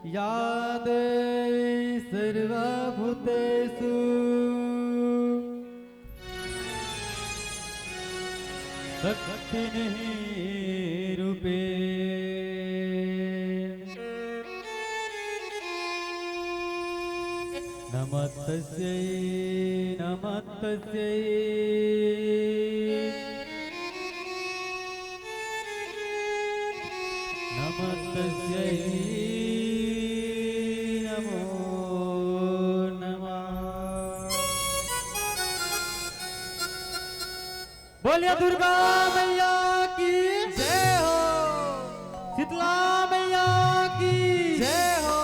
याद सर्वभूतेषु शक्तिरूपे नमस्तस्यै नमस्तस्यै नमस्तस्यै नमो नमः। बोलिए दुर्गा मैया की जय हो, शीतला मैया की जय हो।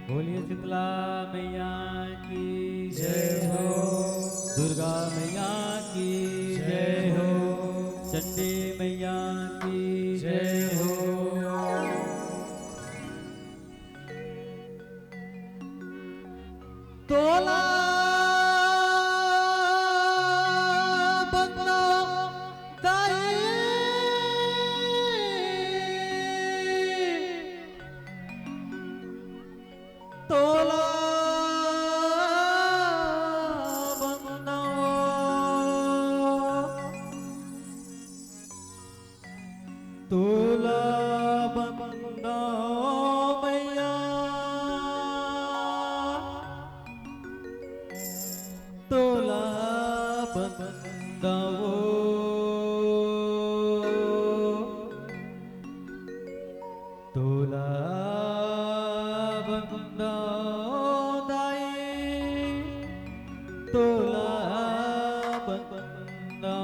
बोलिए शीतला मैया की जय हो, दुर्गा मैया की जय हो, चंडी मैया की जय हो। तोला बंदा दाई तोला बंदा तोला बंदा मैया तोला बंदा तोला बंदा दाई तोला बंदा।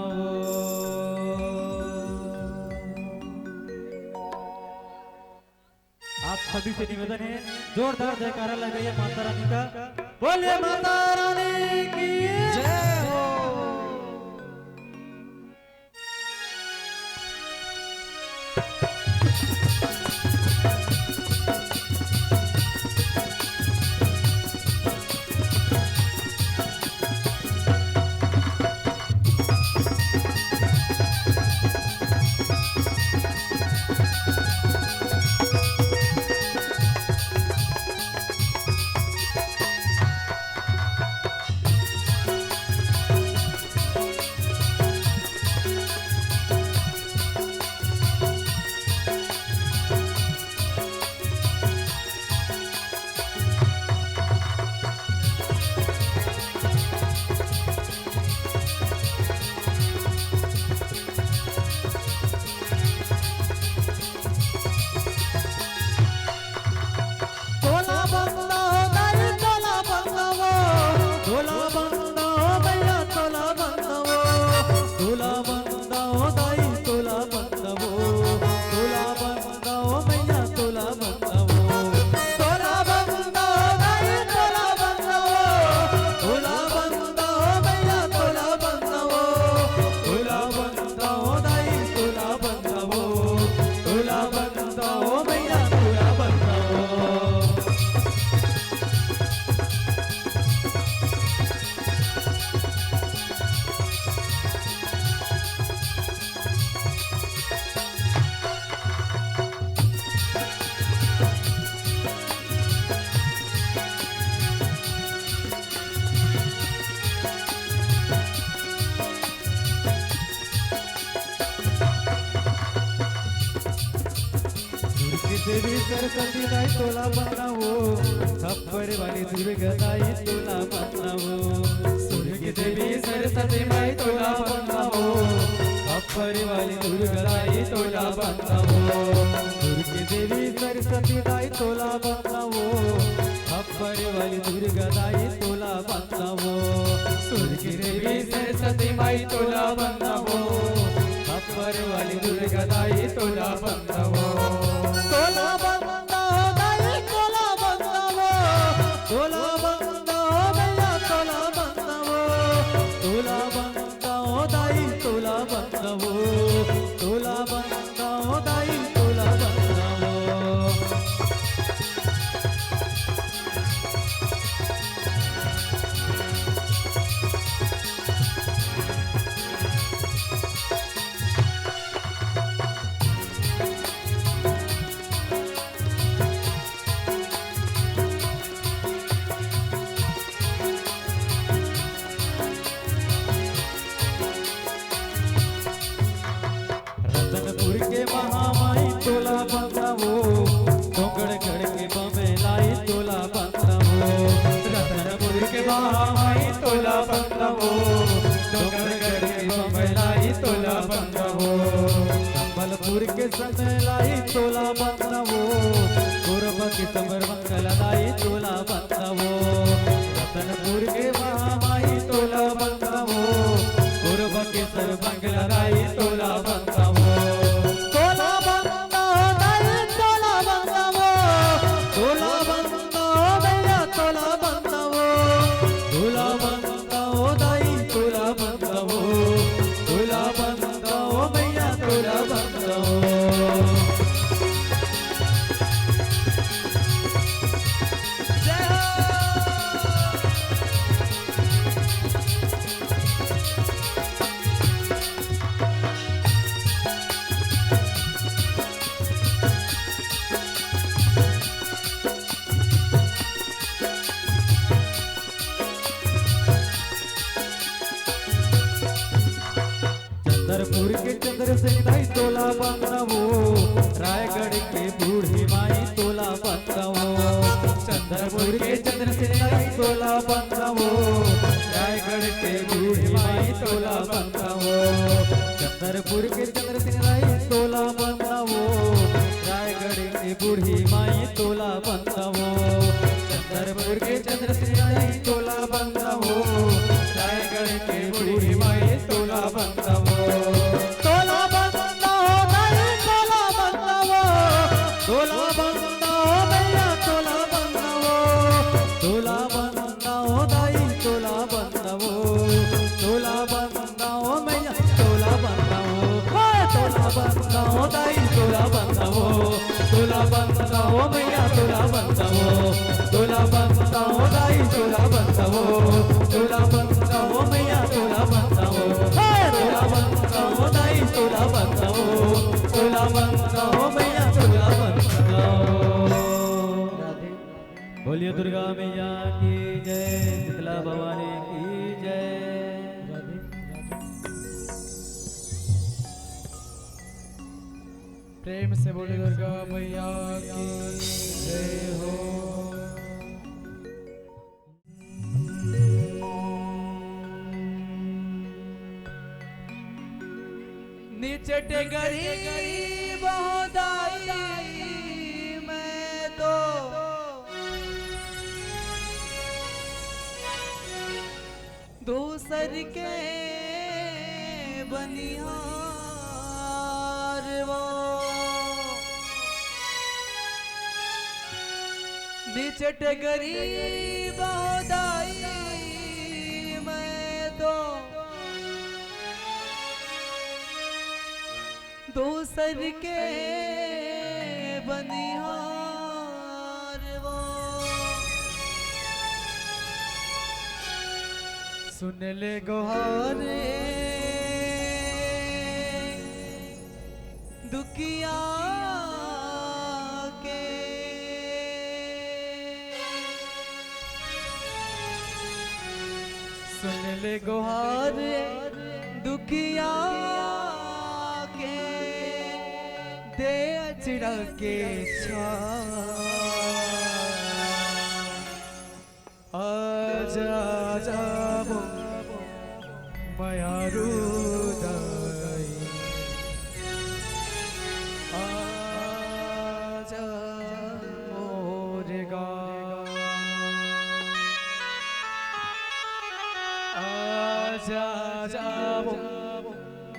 आप सभी से निवेदन है जोरदार जयकारा लगाइए माता रानी का। बोलिए माता रानी की जय हो। देवी सरस्वती दाई तोला बनावो खप्पर वाली दुर्गा दाई तोला बनावो सूर्य की देवी सरस्वती माई तोला बनावो खप्पर वाली दुर्गा दाई तोला बनावो सूर्य की देवी सरस्वती दाई तोला बनावो खप्पर वाली दुर्गा दाई तोला बनावो सूर्य की देवी सरस्वती माई तोला बनावो खप्पर वाली दुर्गा दाई तोला बनावो तोला बनावो दाई तोला बनावो तोला बनावो मैया तोला बनावो तोला बनावो दाई तोला बनावो तोला बनावो दाई तोला बनावो रतनपुर के महामाई तोला बनावो डोंगरगढ़ के बमेलाई तोला बनावो रतनपुर के महामाई तोला बनावो डोंगरगढ़ के बमेलाई तोला बनावो संबलपुर के समेलाई तोला बनावो पूर्व की समर मंगलदाई तोला बनावो रतनपुर के महामाई तोला बनावो पूर्व के सर मंगलदाई तोला बनावो तोला बनावो दाई तोला बनावो तोला बनावो मैया तोला बनावो तोला बनावो दाई तोला बनावो तोला बनावो मैया तोला बनावो चंद्रपुर के चंद्र से दाई तोला बनावो रायगढ़ के बूढ़ी माई तोला बनावो चंद्रपुर के चंद्र से दाई तोला बनावो रायगढ़ के बूढ़ी माई तोला बनावो चंद्रपुर के चंद्र से दाई तोला बनावो रायगढ़ के बूढ़ी माई तोला बनावो चंद्रपुर के चंद्र से दाई तोला बनावो रायगढ़ के बूढ़ी माई तोला बनावो तोला बनावो दाई तोला बनावो तोला बनावो मैया तोला बनावो तोला बनावो दाई तोला बनावो तोला बनावो मैया तोला बनावो तोला बनावो दाई तोला बनावो तोला बनावो मैया तोला बनावो तोला बनावो दाई तोला बनावो तोला बनावो मैया तोला बनावो तोला बनावो दाई तोला बनावो तोला बनावो मैया तोला बनावो बोलिए दुर्गा मैया की जय शीतला भवानी की जय प्रेम से बोले दुर्गा मैया की जय हो। निचट गरीब हो दाई मैं तो दूसर के बनिहार वो निचट गरीब हो दाई मैं तो दूसर के बनिहार वो सुन ले गुहारे दुखिया के सुन ले गुहारे दुखिया के दे रखे आजा जाबो मायारू दाई आजा मोरेगा आजा जाबो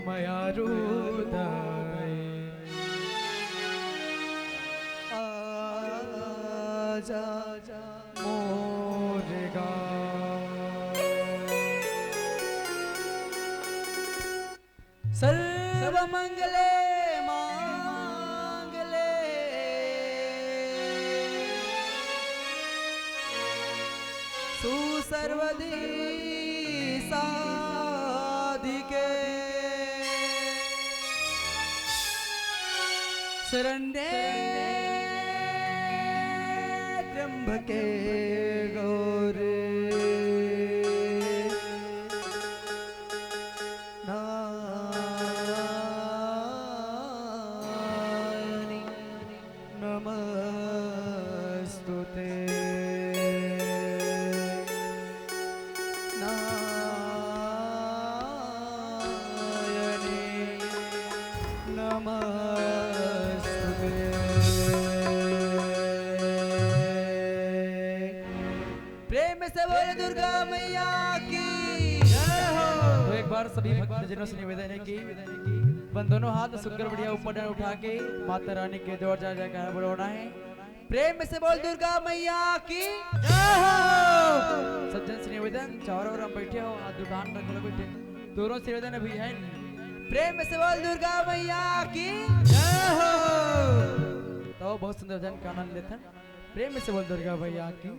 मायारू दाई आजा मोरेगा सर्व मंगले मांगले सुसर्वदी साधिके शरण्ये त्र्यंबके गौरी नारायणी नमस्तुते नारायणी नमस्तुते। प्रेम से बोले दुर्गा मैया की जय हो। तो एक बार सभी भक्तजनों से निवेदन है कि बन दोनों हाथ सुकर बढ़िया ऊपर डाल उठा के माता रानी के द्वार जा जाकर बुलाना है। प्रेम से बोल दुर्गा मैया की जय हो। सज्जन से निवेदन चारों ओर हम बैठे हो दुकान पर लोग बैठे दोनों से निवेदन भी है। प्रेम से बोल दुर्गा मैया की जय हो। तो बहुत सुंदर जन का आनंद लेते हैं। प्रेम से बोल दुर्गा मैया की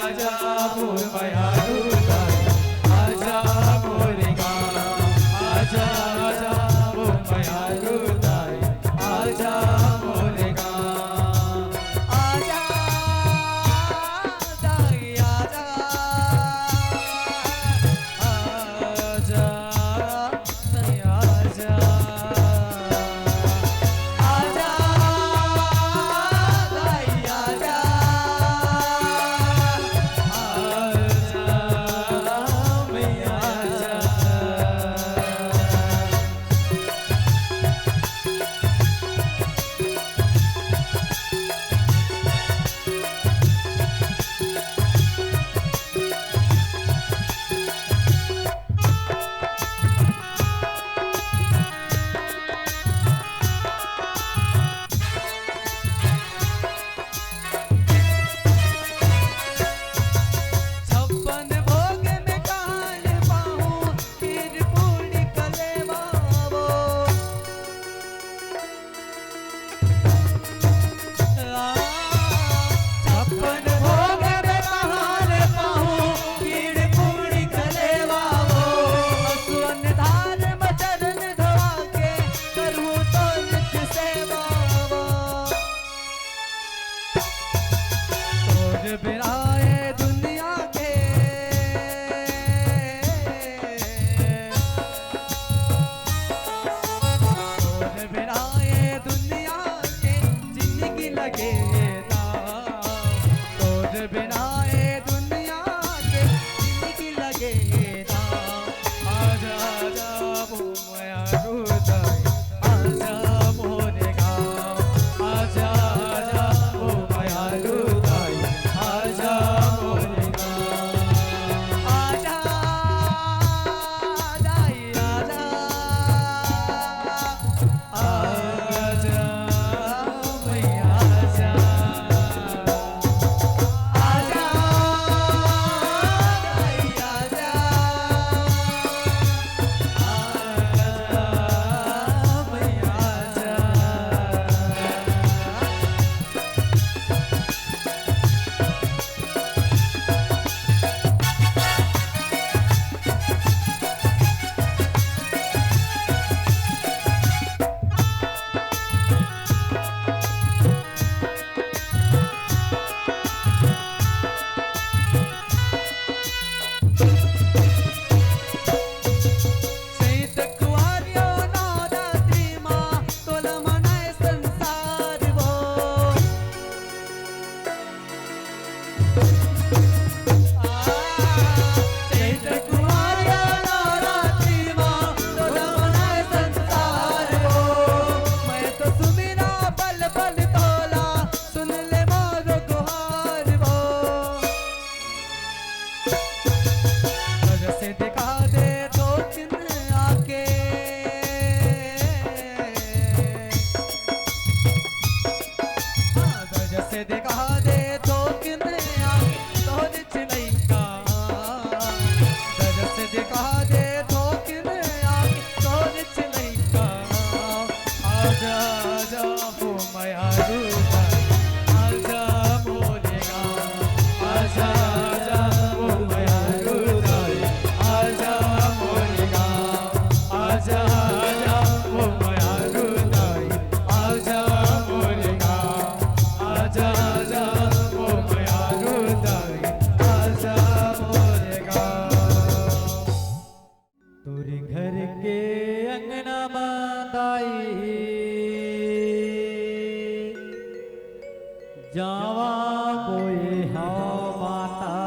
आजा मोर मायारू ताई आजा मोरे गाँव आजा आजा मोर मायारू ताई आजा मोरे गाँव आजा ताई आजा आजा ताई आजा आजा ताई आजा मैया आजा छप्पन भोग में काल पाऊं खीर पूरी कलेवा वो छप्पन भोग में काल पाऊं खीर पूरी कलेवा वो असुवन धार मचरन धवा के करूं तो नित्य सेवा वो तोर बिना ये दुनिया के तोर बिना ये दुनिया के जिंदगी लगे ना तोर बिना ये दुनिया के जिंदगी लगे ना आजा आजा वो माया रुदाई आजा मोरे गाँव आजा आजा वो माया रुदाई आजा मोरे गाँव आजा दाई आजा आजा मैया आजा आजा दाई आजा आजा मैया आजा सैत कुवारियो नवरात्रि माँ तोला मनाए संसार वो सैत कुवारियो नवरात्रि माँ तोला मनाए संसार वो मैं तो सुमिरा पल पल तोला सुन ले मोर गुहार वो नजर से दिखा दे तो चिन आके नजर से दिखा दे तो चिन आके तो दिच नहीं का नजर से दिखा दे तो चिन आके तो दिच नहीं का आजा आजा वो माया रुदाई आजा मोरे गाँव आजा आजा वो माया रुदाई आजा मोरे गाँव आजा आजा वो माया रुदाई आजा मोरे गाँव आजा आजा वो माया रुदाई आजा मोरे गाँव तोरे घर के अंगना बांधाई जावा कोई हाव माता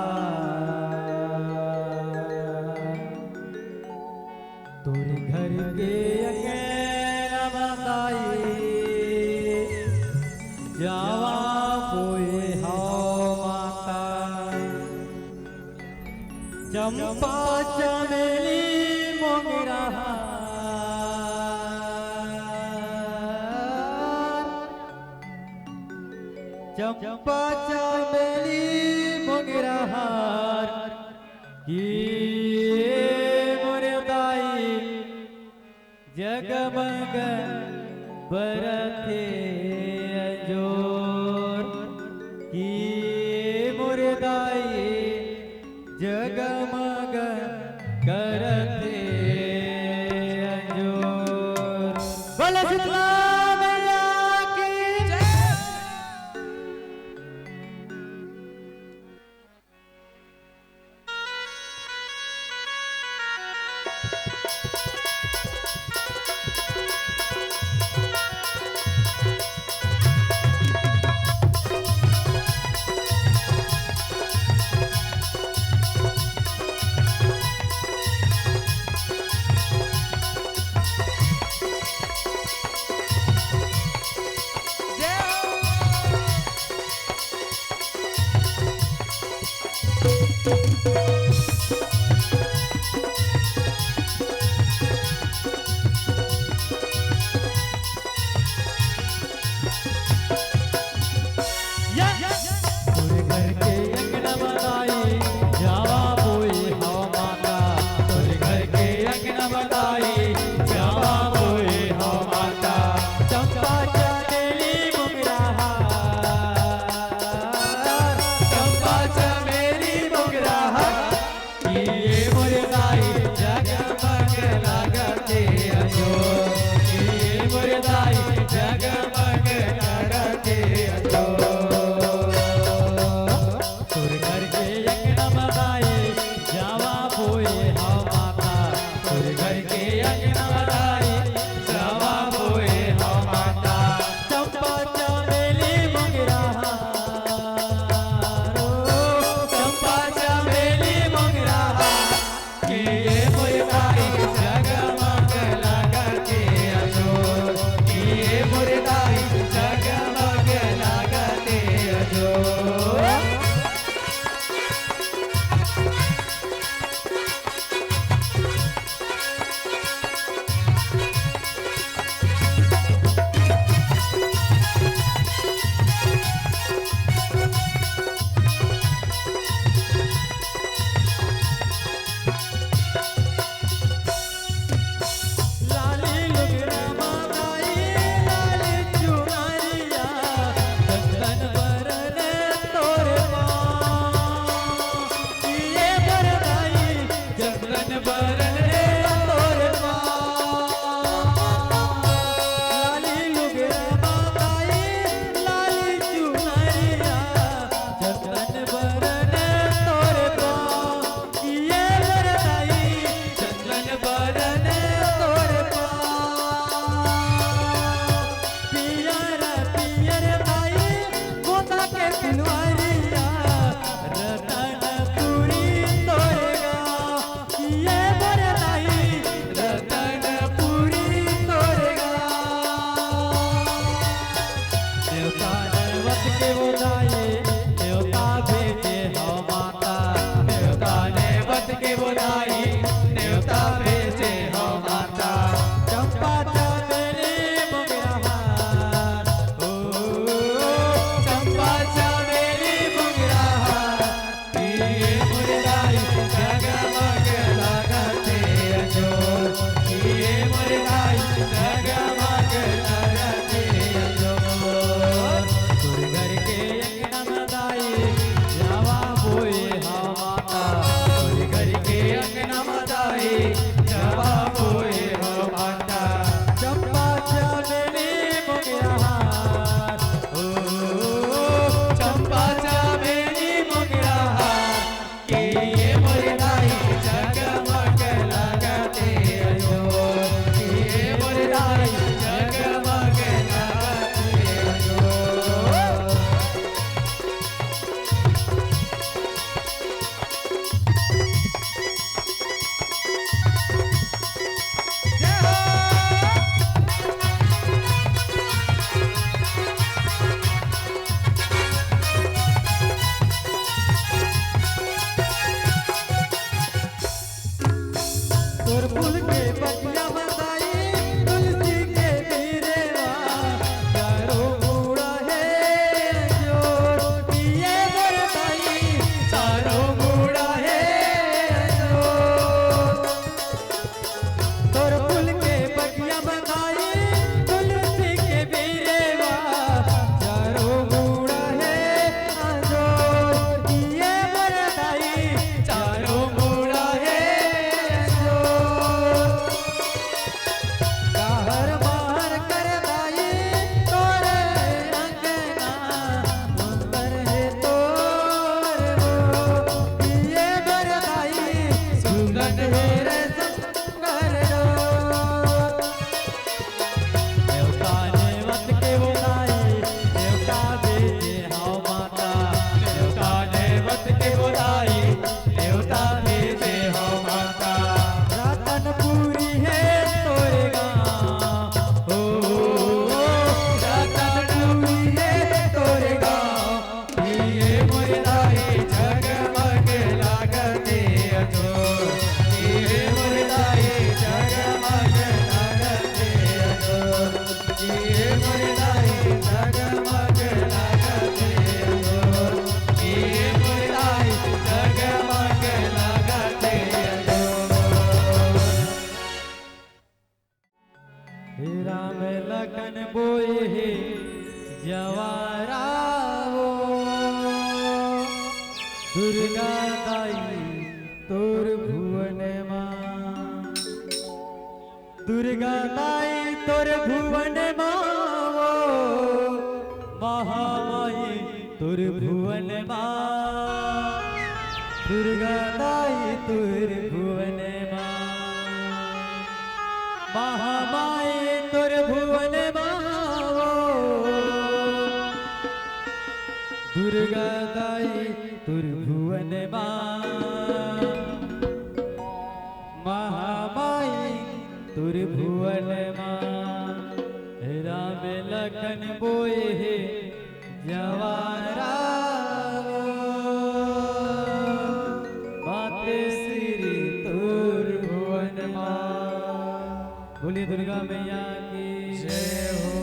तोरे घर के अंगना बांधाई जावा कोई हाव माता चंपा चमेली मोगरा चंपा चमेली मोगरा हार की मोरे दाई जगमग बरथे अजोर की मोरे दाई तोरे घर के अंगना बनाई जावा बोए हवा माता तोरे घर के अंगना बनाई जावा बोए हवा माता चंपा चमेली मोगरा चंपा चमेली मोगरा ये मोरे दाई जगमग लागते अजो ये मोरे दाई जगमग लागते अजो तोरे घर के अंगना बनाई जावा बोए हवा माता तोरे घर के अंगना बनाई जावा बोए हवा माता चंपा चमेली मोगरा चंपा चमेली मोगरा के ये मोरे दाई जगमग लागते अजो ये मोरे दाई जगमग लागते अजो जवारावो दुर्गा दाई तोर भुवन मां दुर्गा दाई तोर भुवन मां महामाई तोर भुवन मां दुर्गा दाई तोर भुवन मां महामाई तोर भुवन मां दुर्गा दाई तोर भुवन मां महामाई तोर भुवन मां राम लखन बोए हे जवारा माते श्री तोर भुवन मां। बोलिए दुर्गा मैया की जय हो।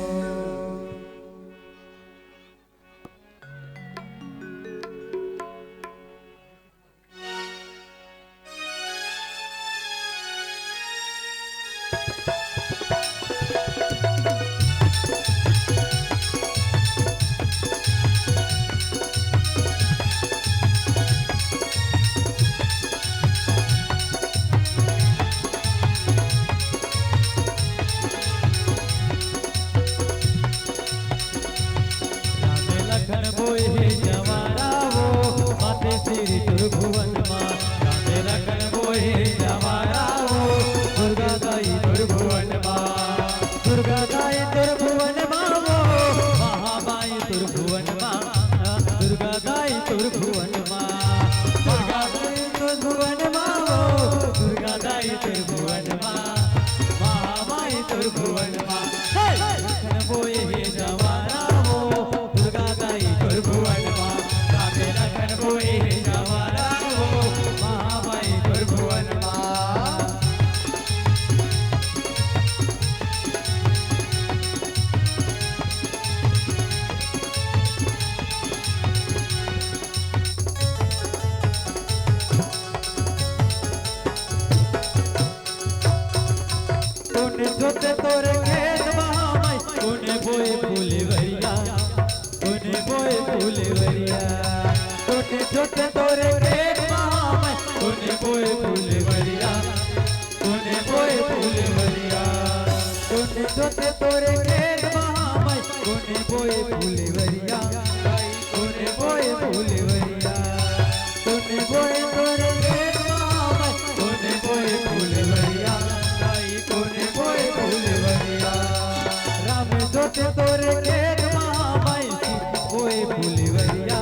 जोते तोरे खेत महामाई कोने बोए फूलवरिया कोने बोए फूलवरिया कोने जोते तोरे खेत महामाई कोने बोए फूलवरिया कोने बोए फूलवरिया कोने जोते तोरे खेत महामाई कोने बोए फूलवरिया कोने बोए फूलवरिया कोने बोए तोरे खेत महामाई कोने बोए फूलवरिया कोने बोए फूलवरिया राम जोते तोरे खेत महामाई बोए फूलवरिया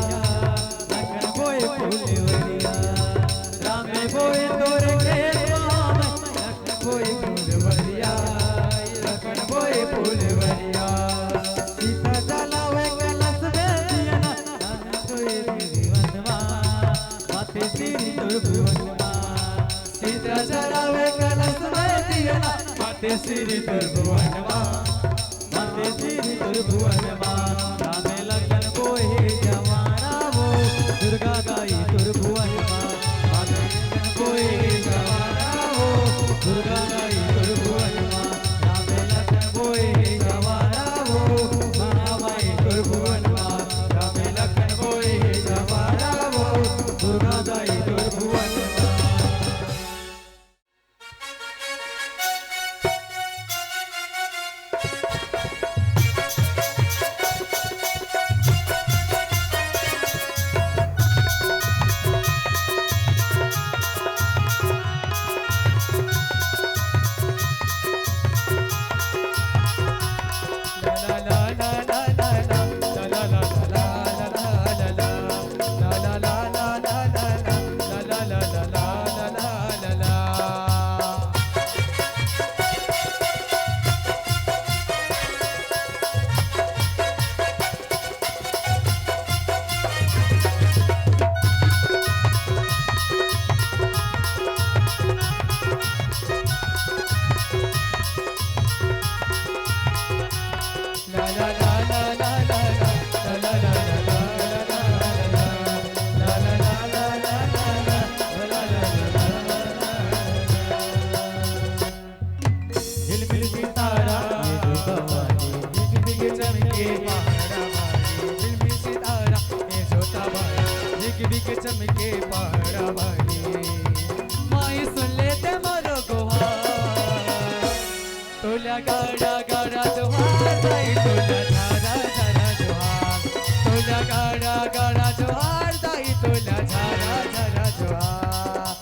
लखन बोए फूलवरिया राम बोए तोरे खेत महामाई लखन बोए फूलवरिया लखन बोए फूलवरिया सीता जलावे कलश में दिया लखन बोए भुवनमा माते श्री तोर भुवनमा सीता जलावे कलश में दिया माते श्री तोर भुवनमा माते श्री तोर भुवनमा राम लखन बोए जवारा वो दुर्गा गाई तोर भुवनमा माते लखन बोए जवारा वो दुर्गा गाई तोर भुवनमा राम लखन बोए जवारा वो महामाई तोर भुवनमा राम लखन बोए जवारा वो दुर्गा गाई तोर भुवनमा। la la तोला गाड़ा गाड़ा जोहार दाई तोला झारा झारा जोहार तोला गाड़ा गाड़ा जोहार दाई तोला झारा झारा जोहार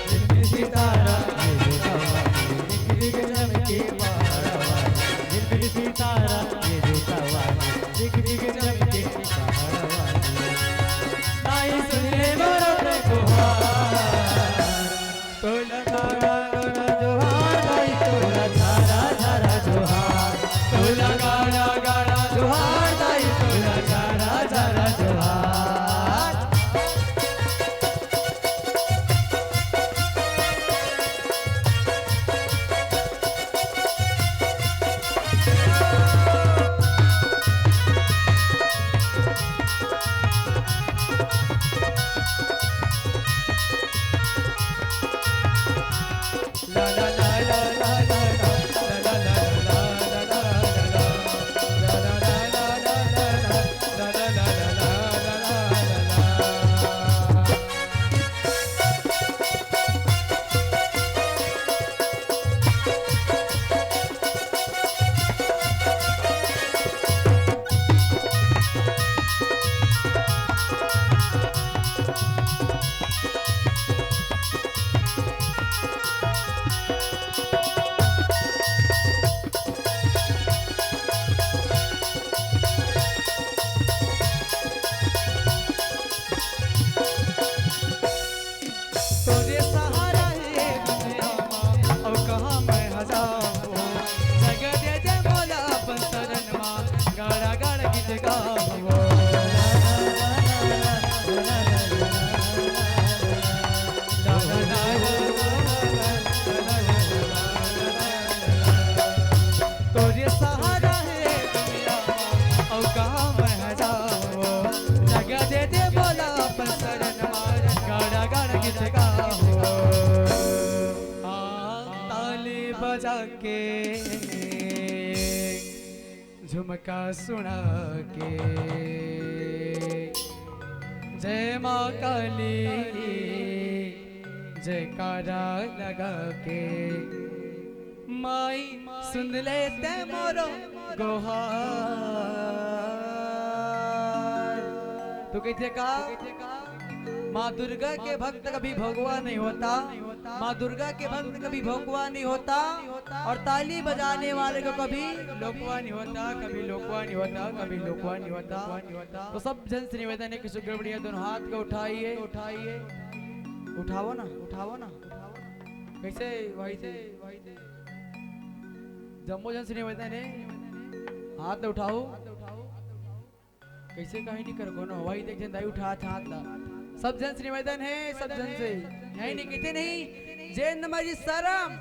झिलमिल सितारा ये जो सवारी दिख दिख चमके पहाड़वानी झिलमिल सितारा ये जो सवारी दिख दिख चमके पहाड़वानी आई सुन ले मोरो गुहार तोला गाड़ा गाड़ा जोहार दाई तोला झारा झारा जोहार तोला गाड़ा गाड़ा जोहार दाई तोला झारा झारा जोहार La la la la la la la la la la la la la la la तोरे सहारा है दुनिया माँ और कहाँ मैं हजाऊँ जगह दे दे मोला अपन शरण माँ गाड़ा गाड़ा गीत गाओ तोरे सहारा है दुनिया माँ और कहाँ मैं हजाऊँ जगह दे दे मोला अपन शरण माँ गाड़ा गाड़ा गीत गाओ ताली बजा के झुमका सुना के जय माँ काली जयकारा लगा के माई सुन लेते मोरो गोहार तो कहते का माँ दुर्गा के भक्त कभी भगवा नहीं होता माँ दुर्गा के भक्त कभी भगवा नहीं होता और ताली बजाने वाले को कभी लोकवा नहीं होता कभी लोकवा नहीं होता कभी लोकवा नहीं होता तो सब जन से निवेदन है कि सुग्रवड़िया दोनों हाथ को उठाइए उठाइए उठाओ ना कैसे भाई थे जम्मू जन से निवेदन है हाथ उठाओ कैसे कहीं नहीं करो ना वही देख जन दाई उठा हाथ ला सब जन से निवेदन है सब जन से यही नहीं कहते नहीं जय नमरी सरम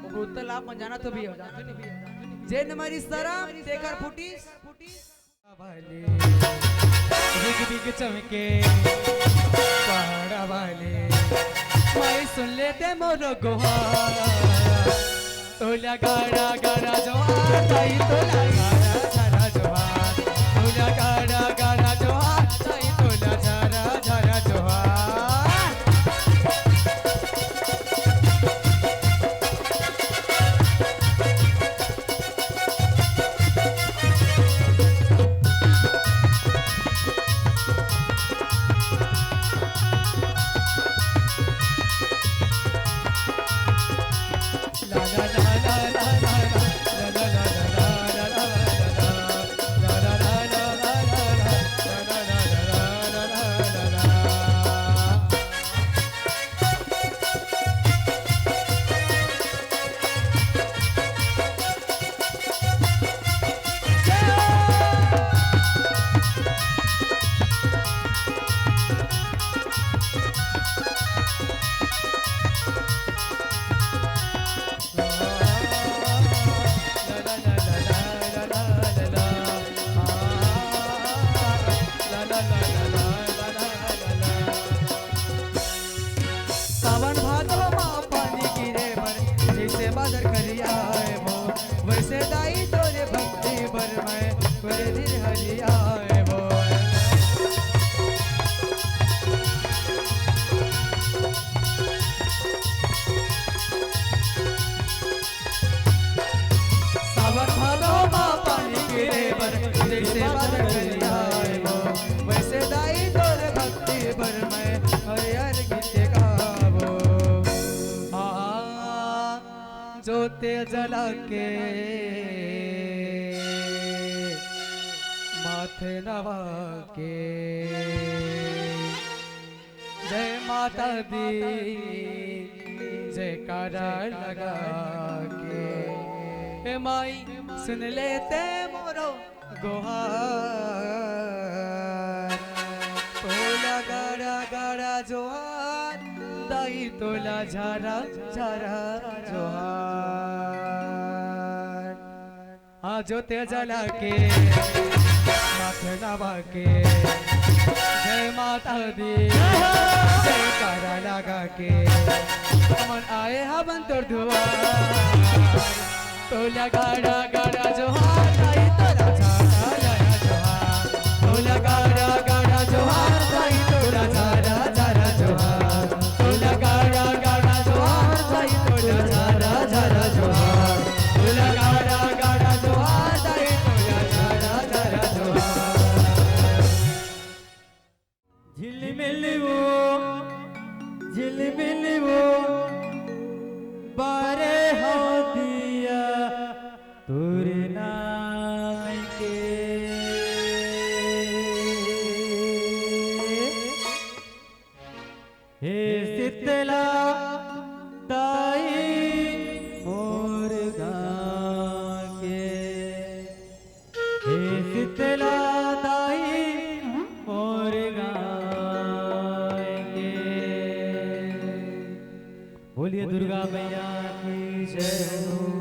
वो उत्तर लाभ में जाना तो भी हो जाते नहीं जय नमरी सरम तेकर फुटीस वाले बिग बिग चमके पहाड़ा वाले मैं सुन लेते मोरो गोहार तोला गाड़ा गाड़ा जोहार दाई तोला गाड़ा झारा जोहार तोला गाड़ा गाड़ा जोहार दाई तोला झारा झारा जोहार la la la la la la la la la la la la जोते जला के माथे नवा के जय माता दी जयकारा लगा के हे माई सुन लेते मोरो गोहार तोला गाड़ा गाड़ा जोहार दाई तोला झारा झारा जोहार जोते जला के माथे नवा के जय माता दी जयकारा लगा के हमन आए हवन तोर दुआर तोला गाड़ा गाड़ा जोहार दाई तोला झारा झारा जोहार तोला गाड़ा गाड़ा जोहार दाई तोला झारा झारा जोहार तोला गाड़ा गाड़ा जोहार दाई तोला झारा झारा जोहार तोला गाड़ा गाड़ा जोहार दाई तोला झारा झारा जोहार झिलमिल वो बारे हो दिया तुरे नाम के हे शीतला ताई मोर गाँव के हे शीतला ताई मोर गाँव के बोलिए दुर्गा मैया की जय हो।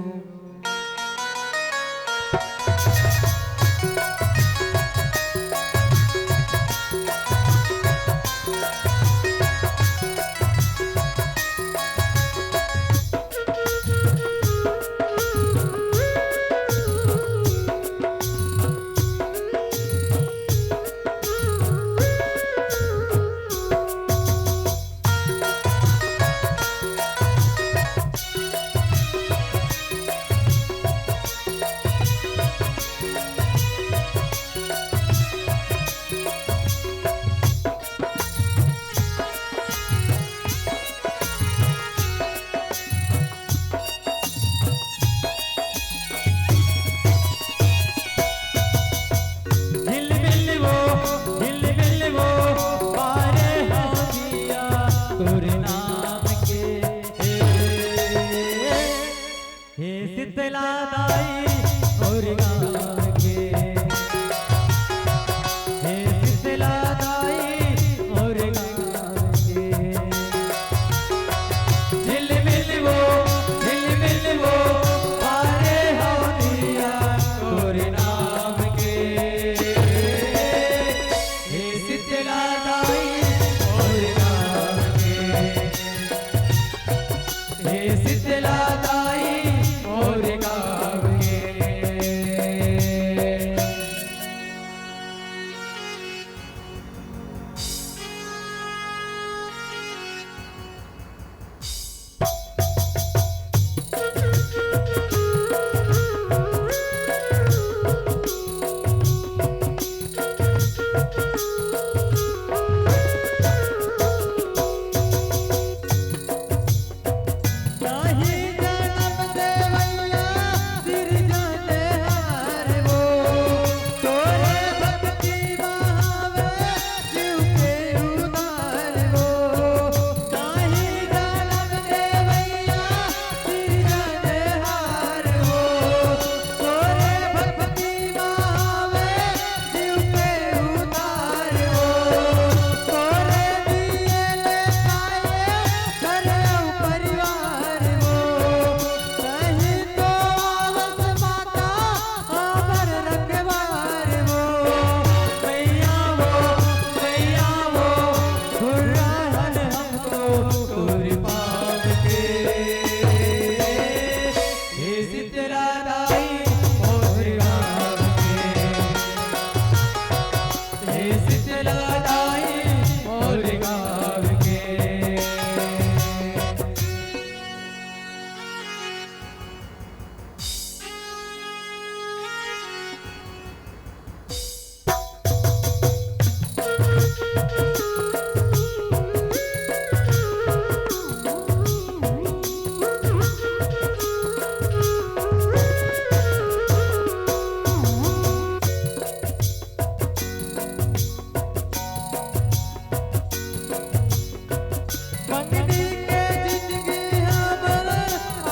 मंगनी के जिंदगी हमर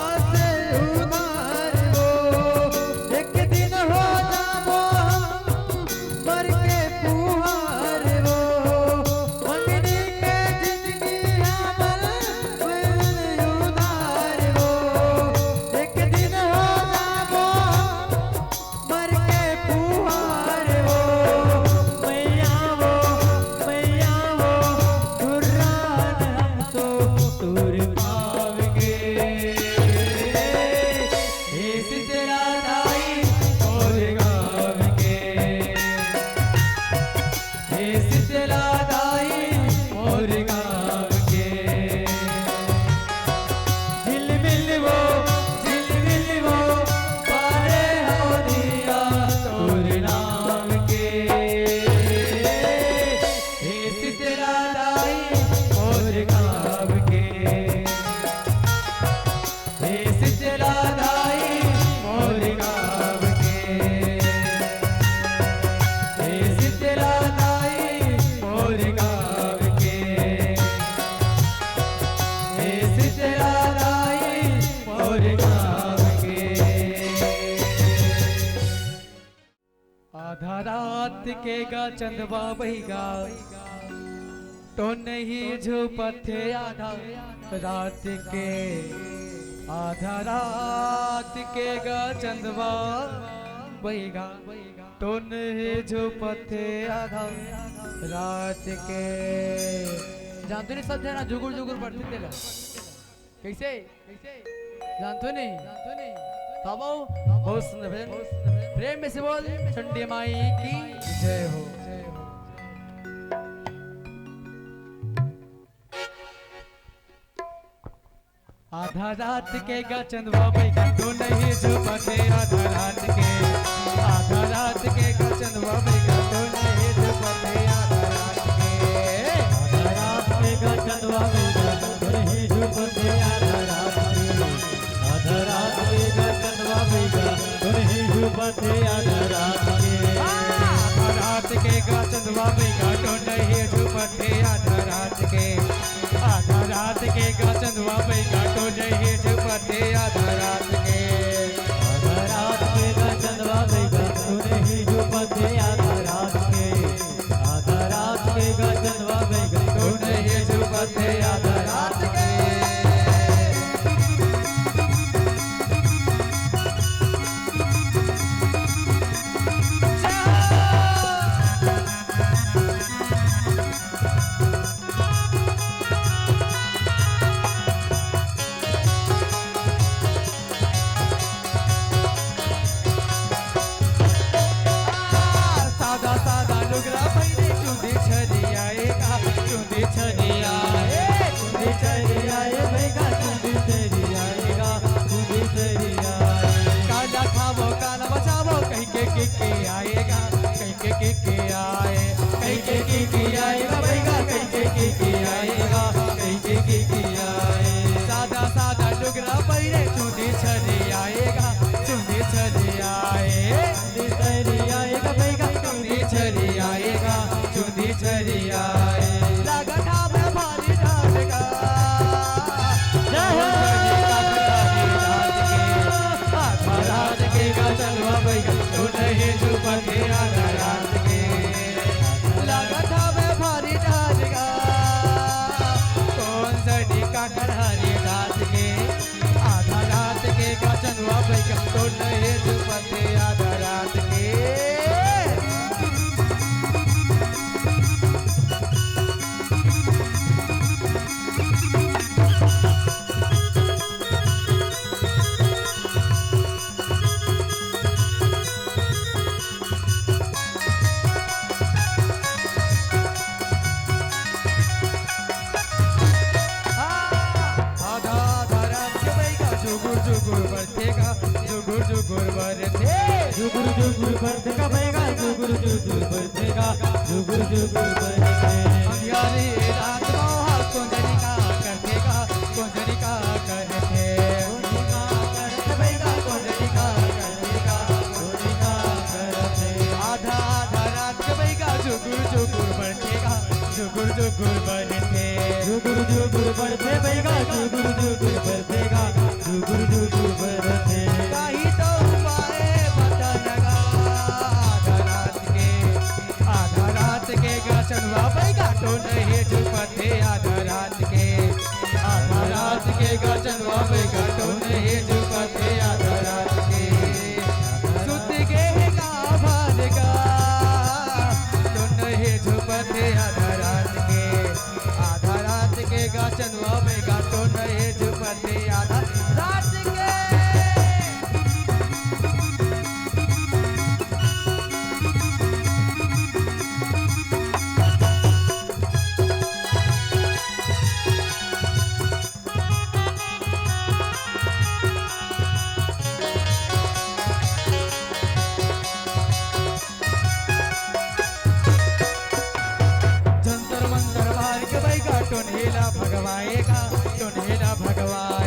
आसे उधार वो एक दिन हो जाबो हम मर के पुहार वो मंगनी के जिंदगी हमर उधार वो एक दिन हो जाबो मर के पुहार वो मैया वो दुर्रान हम तो तुर पावेंगे इस तेरा दाई और गावेंगे इस तेरा दाई और गावेंगे झिलमिल वो पारे हो दिया तोर नाम के इस तेरा दाई और गाव के इस तेरा दाई और गाव के इस तेरा दाई और गाव के इस तेरा दाई और गाव के आधा रात के गा चंदवा बहिगा तो नहीं झुपथे आधा रात के आधा रात के गा चंदवा बहिगा तो नहीं झुपथे आधा रात के जानते नहीं सब जना जुगुर जुगुर पढ़ते थे कैसे जानते नहीं ताबो बहुत सुंदर भजन प्रेम में से बोल चंडी माई की जय हो आधा रात के गा चंदवा बैगा तो नहीं झुपथे आधा रात के आधा रात के गा चंदवा बैगा तो नहीं झुपथे आधा रात के आधा रात के गा चंदवा बैगा तो नहीं झुपथे आधा रात के आधा रात के गा चंदवा बैगा तो नहीं झुपथे आधा रात के आधा रात के गा चंदवा बैगा तो नहीं झुपथे आधा रात के आधा रात के गा चंदवा बैगा तो नहीं झुपथे आधा रात के आधा रात के गा चंदवा बैगा तो नहीं झुपथे आधा रात के आधा रात के गा चंदवा बैगा तो नहीं झुपथे आधा रात के आएगा कहीं के आएगा बैगा कहीं के आएगा कहीं के आए सादा सादा डुगरा पैरे चुंदी छरी आएगा चुंदी छरी आए चुंदी आएगा बैगा चुंदी छरी आएगा चुंदी छरी आए लगा था मैं भारी डालेगा रात के गा चलवा बैगा तो नहीं झुपथे आधा रात के लगा था मैं भारी डालेगा कौन सड़ी का करहारी रात के आधा रात के गा चलवा बैगा तो नहीं झुपथे आधा रात के जुगुर बरतेगा जुगुर जुगुर बरते जुगुर जुगुर बरतेगा बैगा जुगुर जुगुर बरतेगा जुगुर जुगुर बरते अंधियारी रात मोहा कुंजनी का करतेगा कुंजनी का करते बैगा कुंजनी का करेगा कुंजनी का करते आधा आधा रात बैगा जुगुर जुगुर बरतेगा जुगुर जुगुर बरते जुगुर जुगुर जुगुर बढ़ते बैगा जुगुर जुगुर बढ़तेगा जुगुर जुगुर बढ़ते काही तो उपाय पता लगा आधा रात के गाचनवा बैगा तो नहीं झुपते आधा रात के गाचनवा बैगा तो नहीं झुपते आधा रात के सुत के गाभन का तो नहीं झुपते आधा रात के गाचनवा बैगा तो नहीं झुपते आधा रात के टोनेला भगवाएगा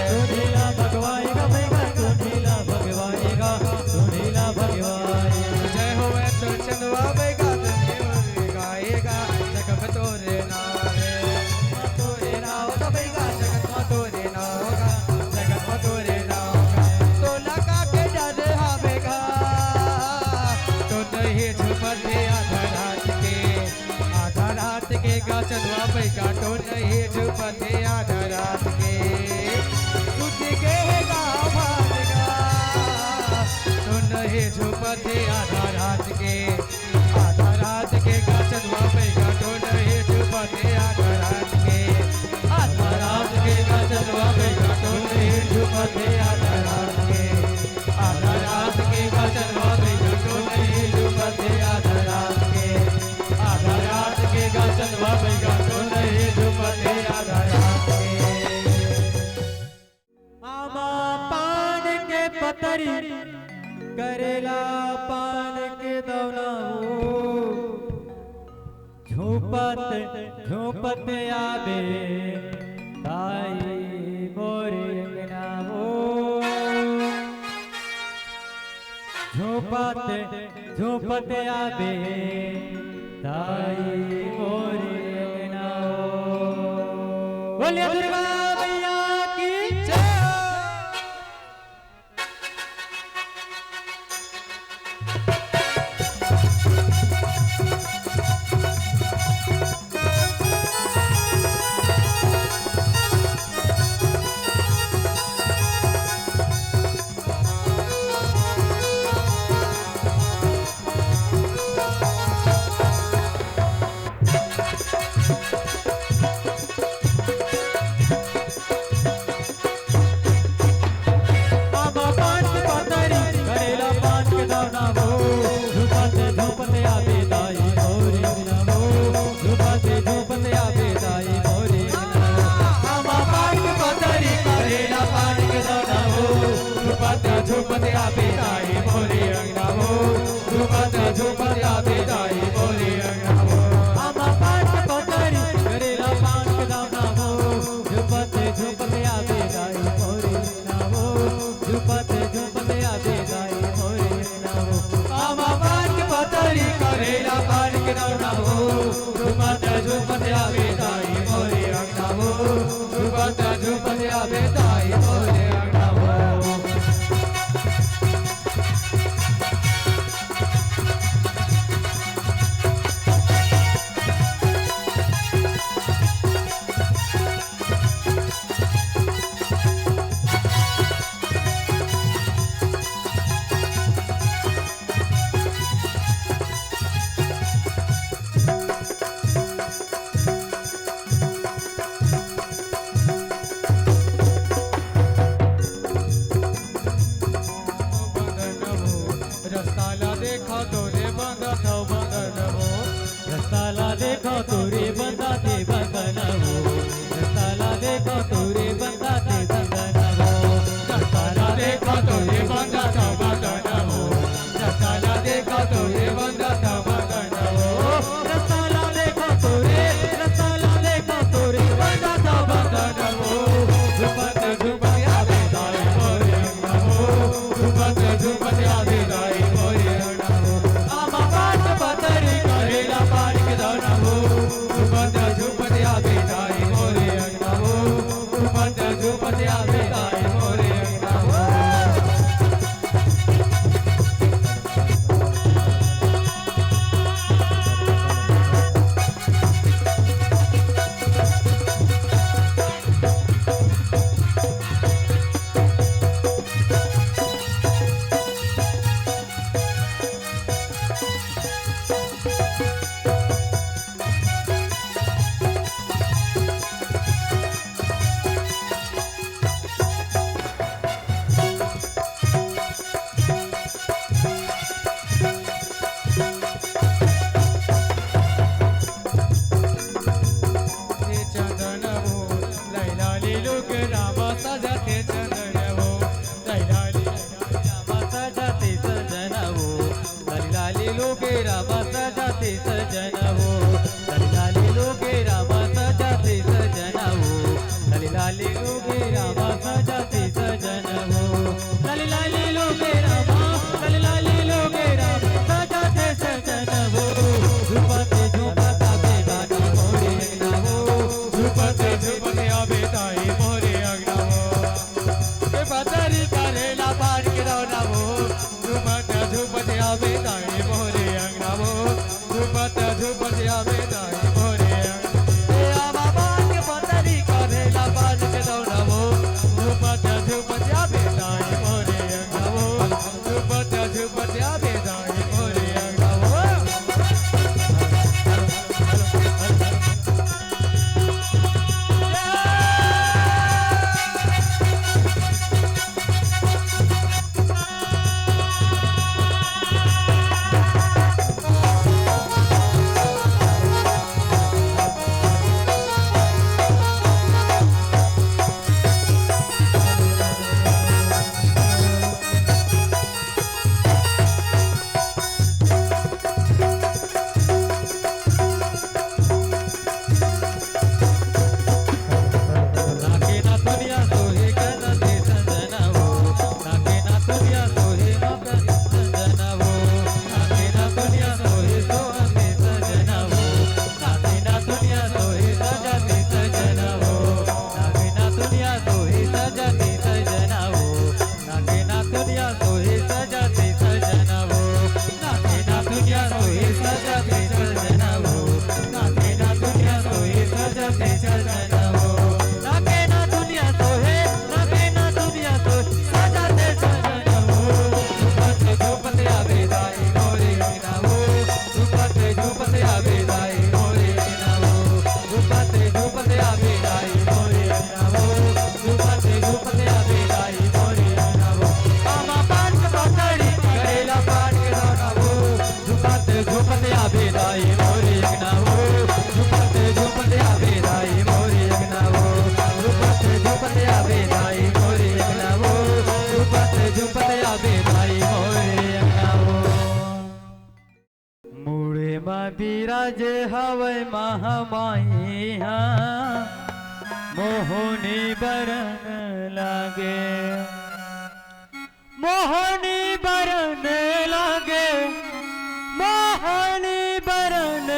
टोनेला भगवाएगा बैगा टोनेला भगवाएगा टोनेला भगवाए जय हो मैं तो चंदवा बैगा तो गाएगा जगत तोरे नाव तो बैगा जगत में तोरे नाव जगत में तोरे नाव तो लगा के डर हमेगा तो नहीं झुपते आधा रात के गाचनवा बैगा तो नहीं झुपते आधा रात के सुत के गाभनगा तो नहीं झुपते आधा रात के गाचनवा बैगा तो नहीं झुपते आधा रात के गाचनवा बैगा तो नहीं झुपते आधा रात के गाचनवा बैगा तो नहीं झुपते आधा रात के गाचनवा बैगा तो नहीं झुपते आधा रात के आमा पान के पतरी करेला पान के दौना हो झोपत आबे ताई मोरे अंगना हो झोपत आबे ताई मोरे अंगना हो बोलिए दुर्गा मैया की जय झोपत आबे ताई मोरे अंगना हो झोपत आबे ताई मोरे अंगना हो आमा पान पतरी करेला पान के दाना हो झोपत आबे ताई मोरे अंगना हो झोपत आबे ताई मोरे अंगना हो आमा पान पतरी करेला पान के दाना हो झोपत आबे ताई मोरे अंगना हो झोपत आबे ताई मोरे अंगना हो देखो तोरे बंदा ते बंदना हो रताला देखो तोरे बंदा ते बंदना हो रताला देखो तोरे बंदा ते बंदना हो रताला देखो तोरे बंदा ते बंदना हो रताला देखो तोरे बंदा ते बंदना हो झुपत आवे दाई मोरे अंगना हो झुपत आवे दाई मोरे अंगना हो आमा पान पतरी करेला पान के दाना हो झुपत आवे दाई मोरे लाली लोग रामा सजाते चंदन वो लाली लाली रामा सजाते सजन वो लाली लाली लोग रामा सजाते सजन वो लाली लाली लोग रामा सजाते सजन वो लाली लाली लोग रामा सजाते सजन वो लाली लाली लोग रामा लाली लाली लोग रामा सजाते सजन वो झुपते झुपता बेगानी मोरे अंगना वो झुपते झुपते आवे ताई मोरे अंगना वो के पतरी करेला पार के रौना वो झुपते झुपते आवे ताई मोरे अंगना वो झुपते झुपते आवे ताई मोरे अंगना ए आमा बात के पतरी करेला पार के रौना वो झुपते झुपते आवे ताई मोरे अंगना वो झुपते झुपते आवे ताई मोरे अंगना वो बिराज हवै महामाई मोहनी बरन लागे मोहनी बरन लागे मोहनी बरन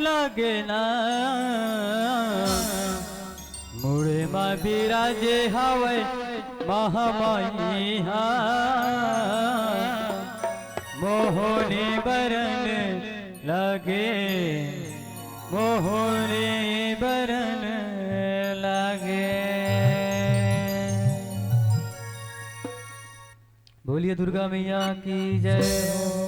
लागे ना मुड़े माँ बिराजे हवै महामाई मोहनी बरन लागे मोहनी बरन लागे। बोलिए दुर्गा मैया की जय हो।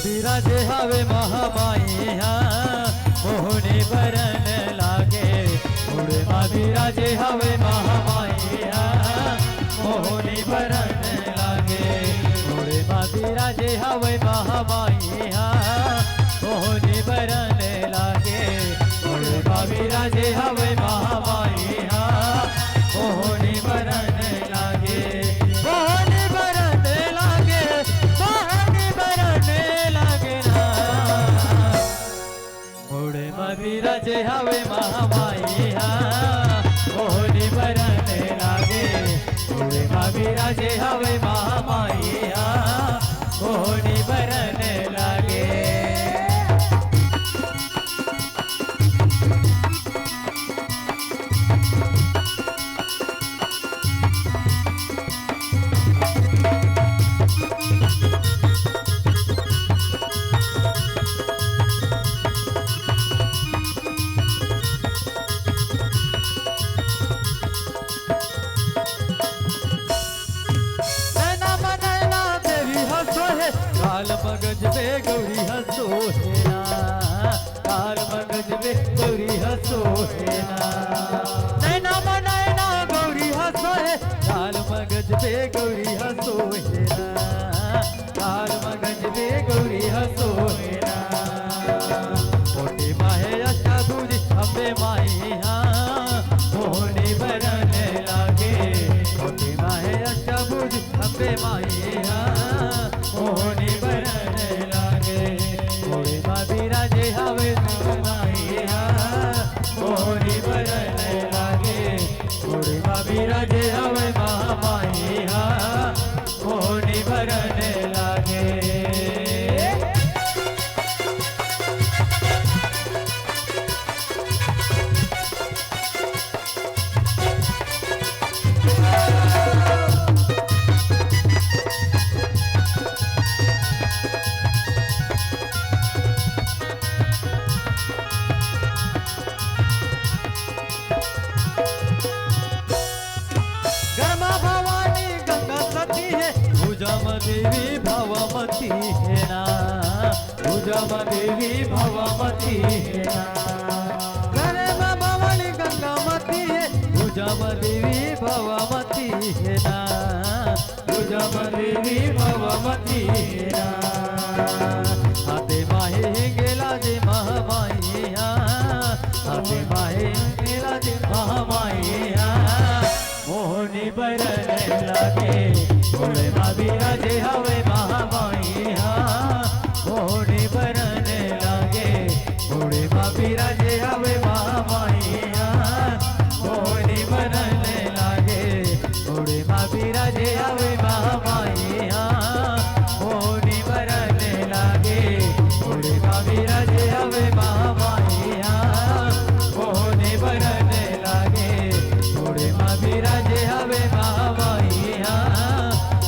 बिराजे हवे महामाई मोहनी बरन लागे मुड़े माँ बिराजे हवे महामाई मोहनी बरन लागे मुड़े माँ बिराजे हवे महामाई मोहनी बरन लागे मुड़े माँ बिराजे हवे महामाई मोहनी बरन लागे मोहनी बरन लागे मोहनी बरन लागे ना मुड़े माँ बिराजे हवे महामाई मोहनी बरन लागे मुड़े माँ बिराजे हवे महामाई मोहनी बरन लागे। सोहेना नैना नैना गौरी हसोहे लाल मगज पे गौरी हसोहेना लाल मगज पे गौरी हसोहेना मोटी माहे अष्टभुज अम्बे माई मोहनी बरन लागे मोटी माहे अष्टभुज अम्बे माई मोहनी बरन लागे मोरी माँ बिराजे हवे माई मोहनी बरन लागे मोरी माँ बिराजे हवे माई मोहनी बरन लागे देवी भवमती है ना पूजम देवी भवमती है ना करे भवानी गंगामती है पूजम देवी भवमती है ना पूजम देवी भवमती है ना हाथे माहे गेला जे महामाई हाथे माहे गेला जे महामाई मोहनी बरन लागे मोरे माँ बिराजे हवे महामाई मोहनी बरन लागे मोरे माँ बिराजे हवे महामाई मोहनी बरन लागे मोरे माँ बिराजे हवे महामाई मोहनी बरन लागे मोरे माँ बिराजे हवे महामाई मोहनी बरन लागे मोरे माँ बिराजे हवे महामाई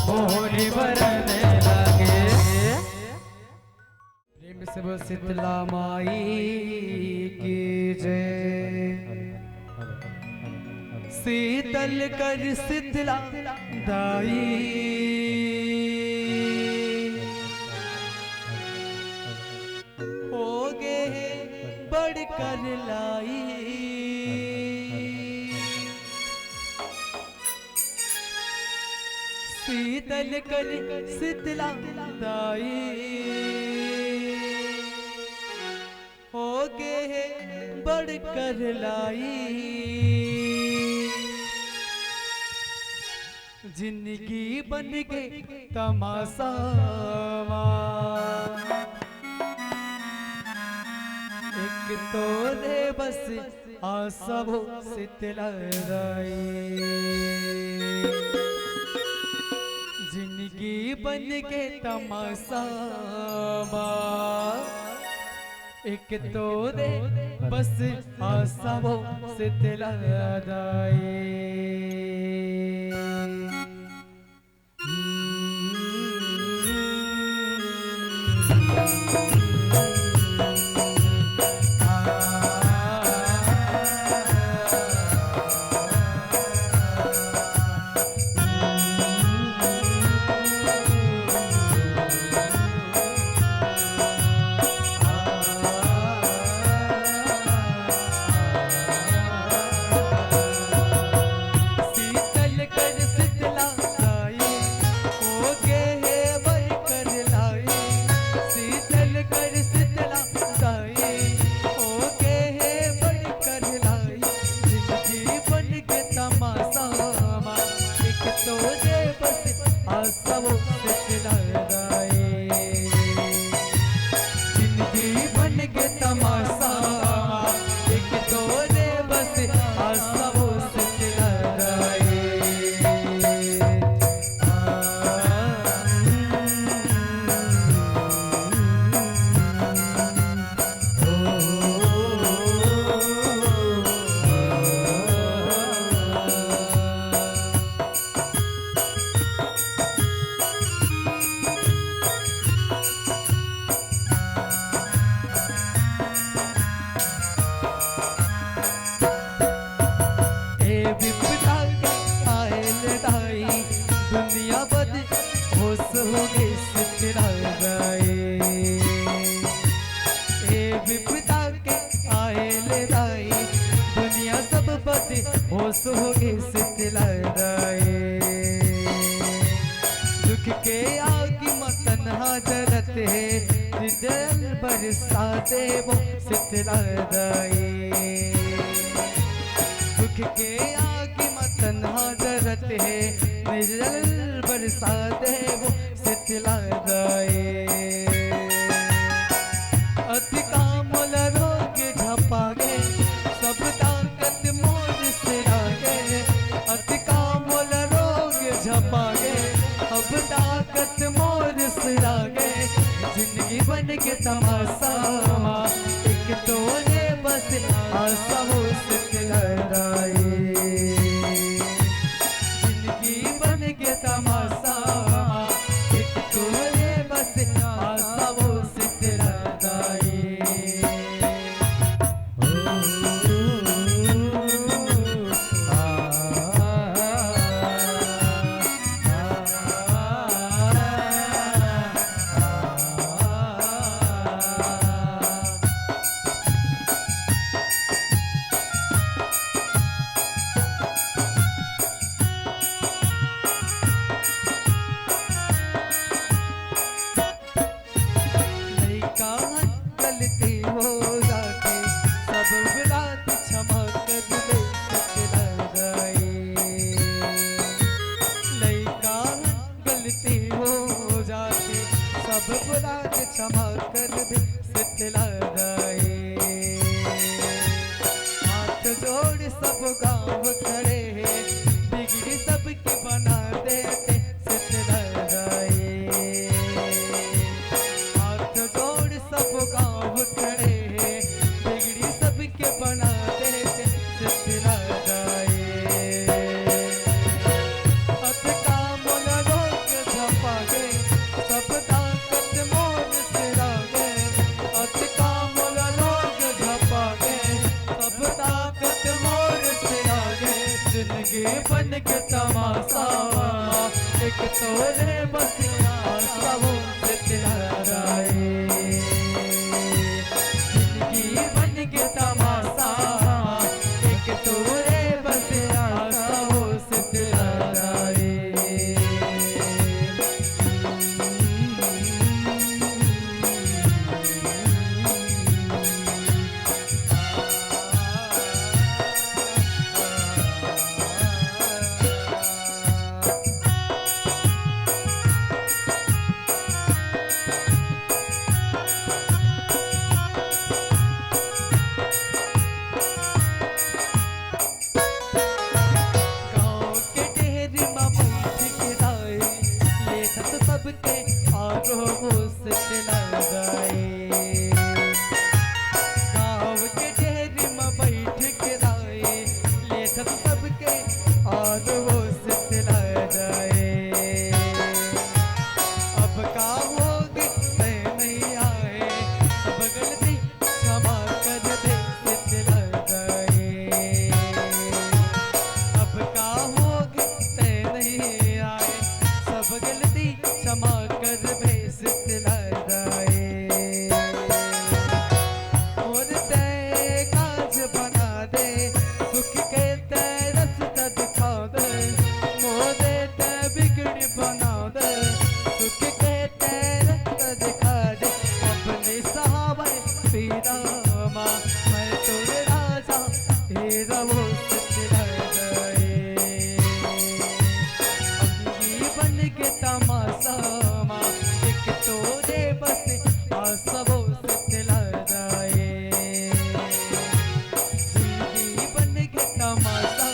मोहनी बरन लागे प्रेम से बोल शीतला माई की जय शीतल कर शीतला दाई हो गे बड़ कर लाई शीतल कर शीतला दाई हो गे बड़ कर लाई जिंदगी बन के तमाशा एक तोरे बस आसब शीतला दाई जिंदगी बन के तमाशा एक तोरे बस आसब शीतला दाई हंसोगे सितलाए दुख के आग मतन हाजरत है दिल बरसाते वो सितलाए दुख के आग मतन हाजरत है दिल बरसाते वो सितलाए अति कामल रोग झपागे सब ताकत मोर सिरागे अति कामल रोग झपागे अब ताकत मोर सिरागे जिंदगी बन के तमाशा एक तोरे बस आशा हो सितलाए जिंदगी बन के तमाशा एक तोरे बस आशा हो सितलाए गलती हो जाती सब विराट क्षमा कर दे सितलाए लइका गलती हो जाती सब विराट क्षमा कर दे सितलाए हाथ जोड़ सब गाँव खड़े बिगड़ी सबकी बना देते सितलाए हाथ जोड़ सब गाँव खड़े बिगड़ी सबके बना देते सितलाए अत कामल रोग झपा गए सब ताकत मोर सिरा गए अत कामल रोग झपा गए सब ताकत मोर सिरा गए जिंदगी बन के तमाशा एक तोरे बस आशा वो सितलाए जिंदगी बन के तमाशा एक तोरे बस आशा हो सितलाए गाँव के डेहरी में बैठ के राय लेखत सबके आरो वो सितलाए गाँव के डेहरी में बैठ के राय लेखत सबके आरो वो सितलाए अब का होगी तय नहीं आए सब गलती क्षमा कर दे सितलाए अब का होगी तय नहीं आए सब गलती क्षमा कर दे सितलाए और तय काज बना दे सुख के तय रास्ता दिखा दे मोरे तय बिगड़ी बना दे सुख के तय रास्ता दिखा दे अपने सहाबा पीरा माँ मैं तोरे राजा हीरा वो सितलाए जिंदगी बन के तमाशा एक तोरे बस आशा वो सितलाए जिंदगी बन के तमाशा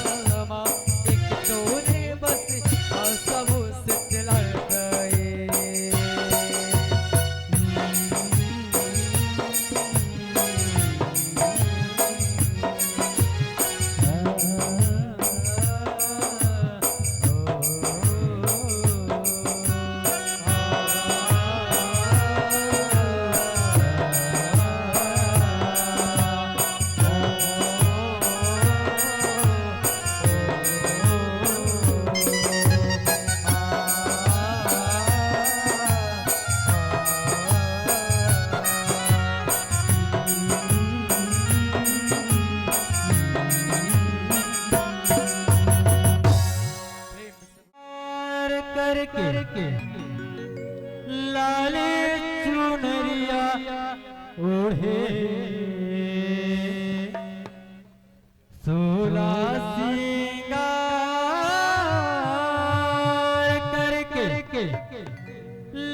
करके लाली चुनरिया ओढ़े सोला सिंगार करके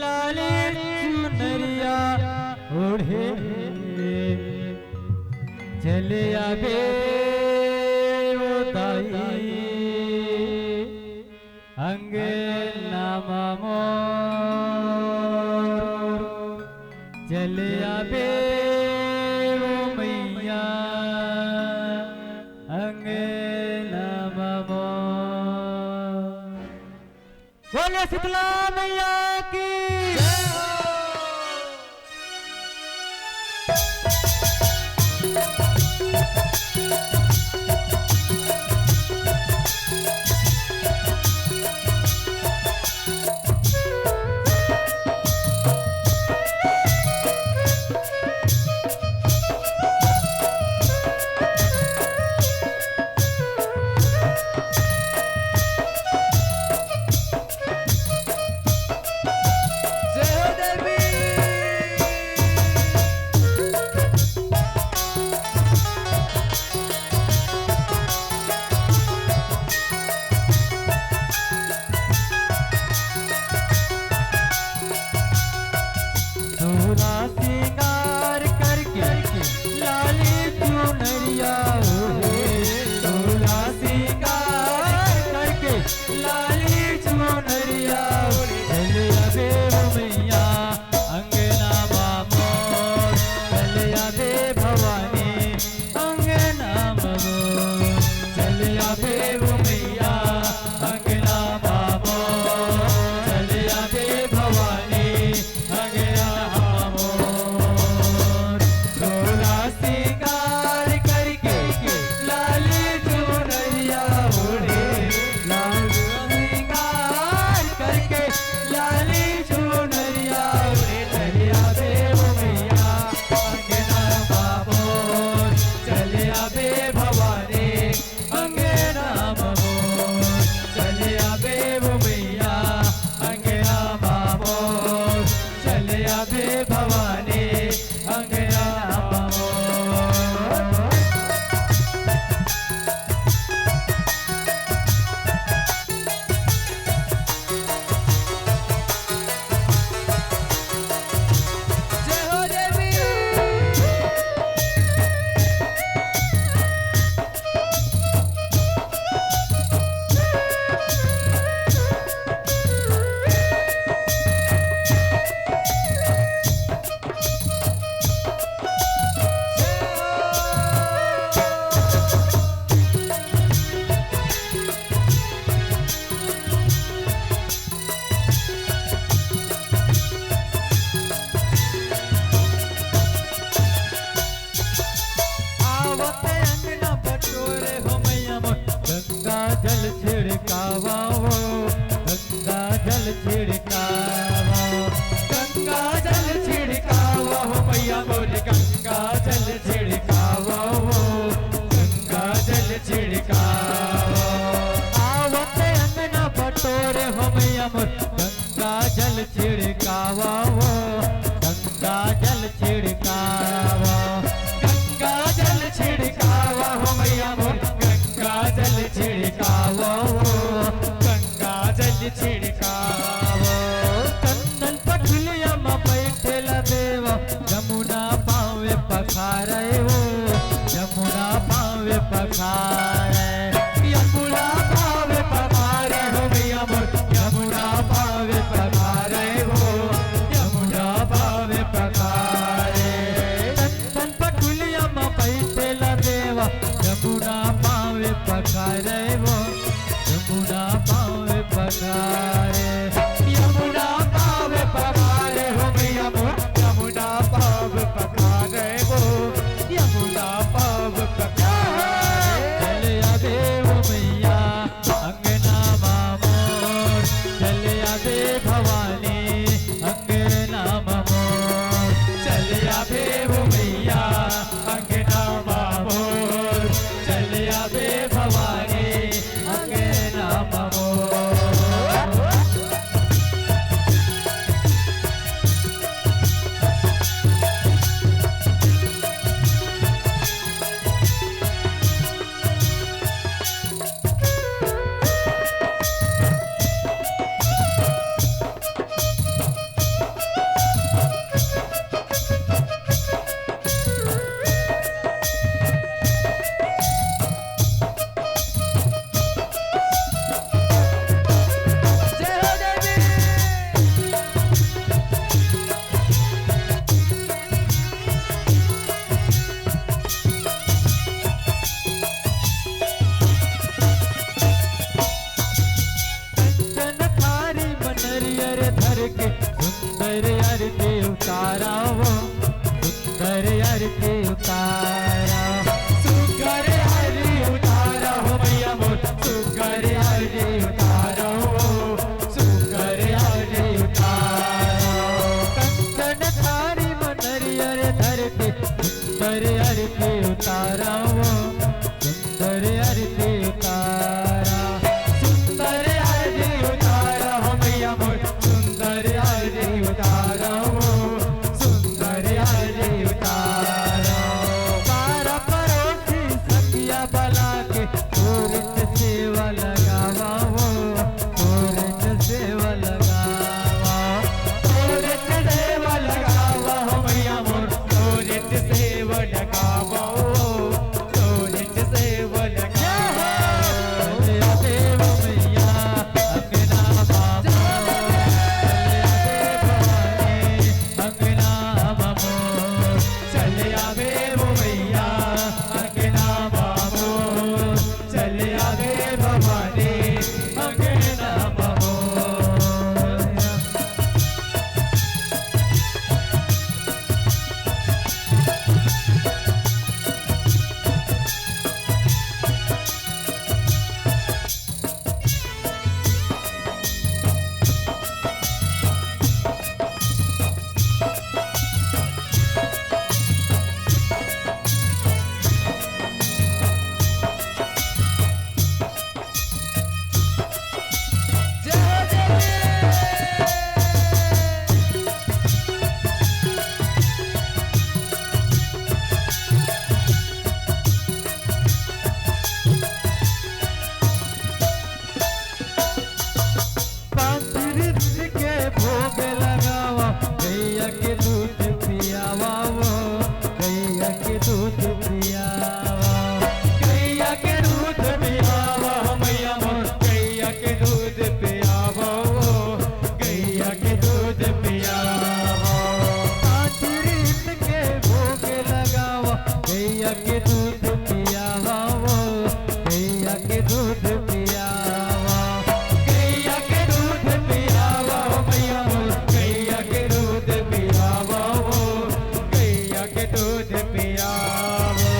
लाली चुनरिया ओढ़े चले आगे वो दाई अंगना मोर चले आगे वो मैया अंगना मोर। बोले शीतला मैया की गंगा जल छिड़कावा वो गंगा जल छिड़कावा गंगा जल छिड़कावा हो मैया मोर गंगा जल छिड़कावा वो गंगा जल छिड़कावा कंदन पठलिया में बैठेला देवा जमुना पावे पखारे वो जमुना पावे पखारे यमुना पावे पखारे हो मैया मोर यमुना पावे पखारे हो यमुना पावे पखारे कंदन पठलिया में बैठेला देवा जमुना पावे पखारे वो यमुना पावे पखारे यमुना पावे पखारे हो मैया मोर यमुना पावे पखारे वो यमुना पावे पखारे चलिया देव मैया अंगना मोर चलिया दे भवानी अंगना मोर चलिया देव मैया अंगना मोर चलिया दे भवानी के दूध पियावा, गैया के दूध पियावा मैया मोर, गैया के दूध पियावा वो, गैया के दूध पियावा।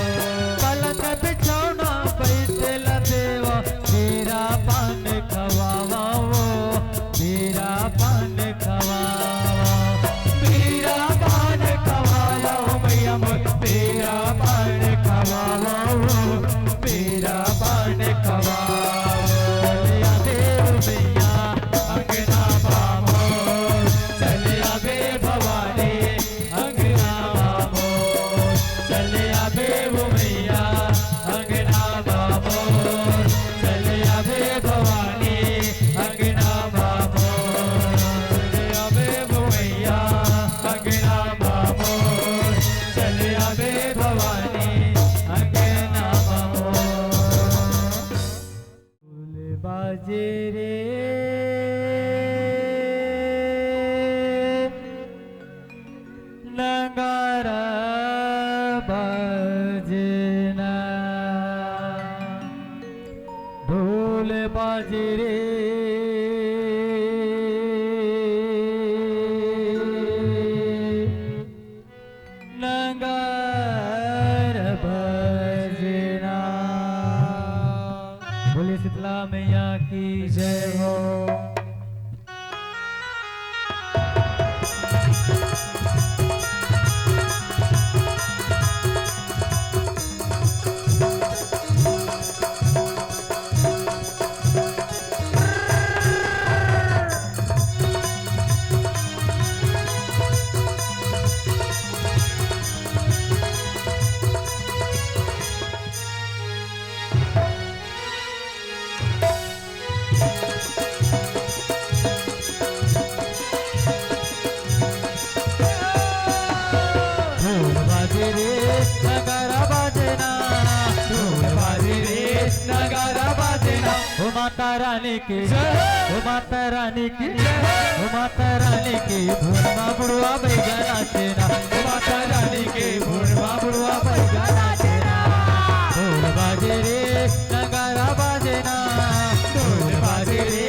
पलंग बिछौना बैठेला देवा, मेरा पान खवावा वो, मेरा पान खवावा, मेरा पान खवावा मैया मोर, मेरा पान खवावा वो, मेरा पान खवावा। चलिया देव मैया अंगना बामोर, चलिया बे भवानी अंगना बामोर, चलिया देव मैया अंगना बामोर, चलिया बे भवानी अंगना बामोर, चलिया बे मैया अंगना बामोर, चलिया बे भवानी अंगना बामोर। ढोल बाजे रे नगारा बजना, ढोल बाजे रे नगार बजना। बोले शीतला मैया की जय हो। ढोल बाजे रे नगारा बाजना, ढोल बाजे रे नगारा बाजना। ओ माता रानी की जय, ओ माता रानी की जय, ओ माता रानी की भूरमा बुढ़वा बैगा नाचेना, ओ माता रानी की भूरमा बुढ़वा बैगा नाचेना। ढोल बाजे रे नगारा बाजना, ढोल बाजे रे